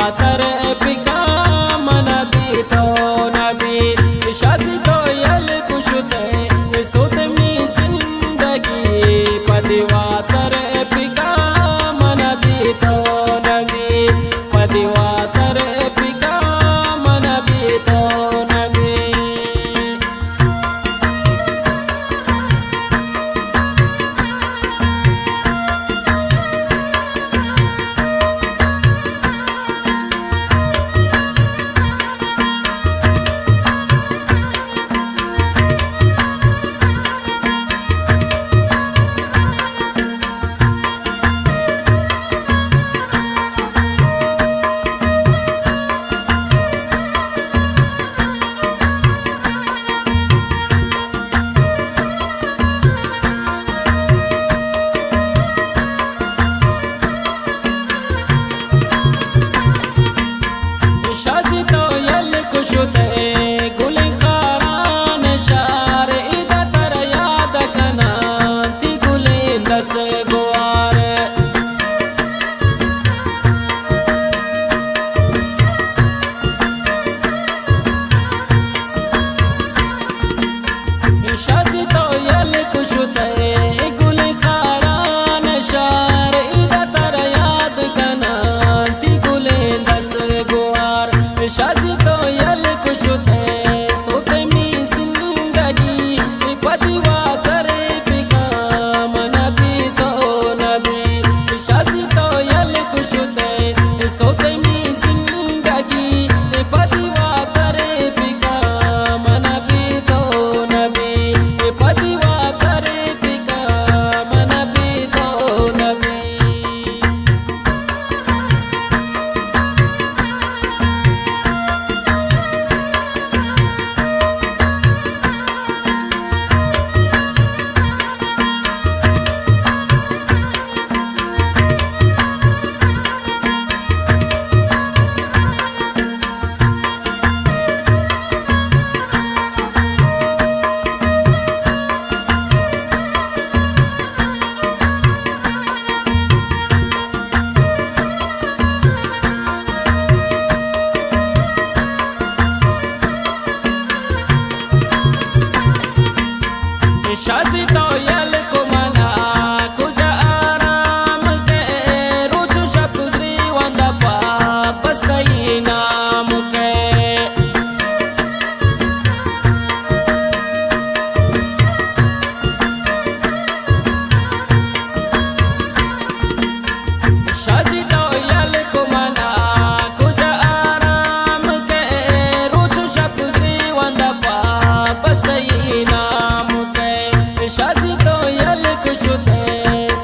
वातर पिका मन बीतो नबी शादी तो यल कुशते सुत मी जिंदगी पति वातर पिका मन बीतो नबी पति वातर पिका मन बीतो नबी शादी तो यल कुशते गुली खारान शार इदा तर याद कना ती गुली दस गुआर शादी तो यल कुशते गुली खारान शार इदा तर याद कना ती गुली दस गुआर शादी तो यल कुशते सोते मी जिंदगी पतिवा करे पिका मन बीतो नबी शादी तो यल कुशते सोते मी जिंदगी पतिवा करे पिका मन बीतो नबी पतिवा करे पिका मन बीतो नबी शादी तो यल को मना कुछ आराम के रुचु शब्द्री वंदा पापस कई नाम के शादी तो यल को मना कुछ आराम के रुचु शब्द्री वंदा पापस कई नाम शादी तो यल कुशते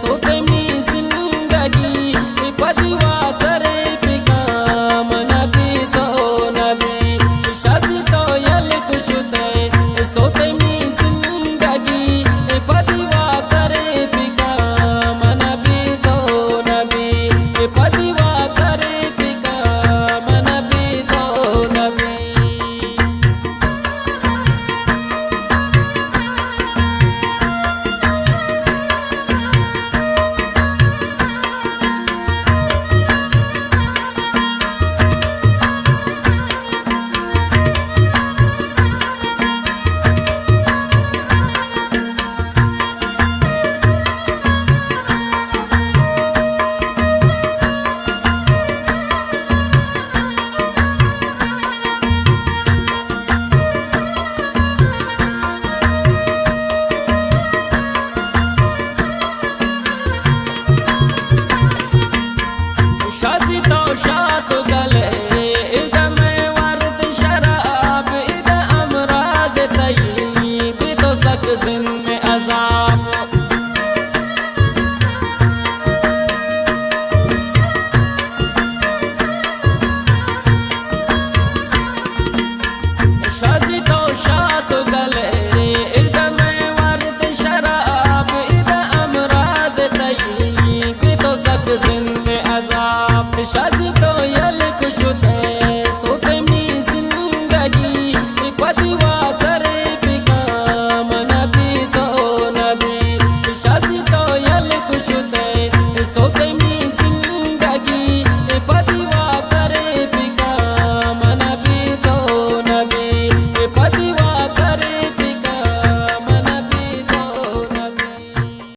सोते मी जिंदगी पतिवा करे पिका मन बीतो नबी शादी तो यल कुशते सोते मी जिंदगी पतिवा करे पिका मन बीतो नबी पतिवा करे पिका मन बीतो नबी शादी तो शात गले इदा में वर्द शराब इदा अमराज तय्यब तो सक जिन में अजाब शादी तो शात गले इदा में वर्द शराब इदा अमराज तय्यब तो सक जिन में अजाब शादी तो यल कुशते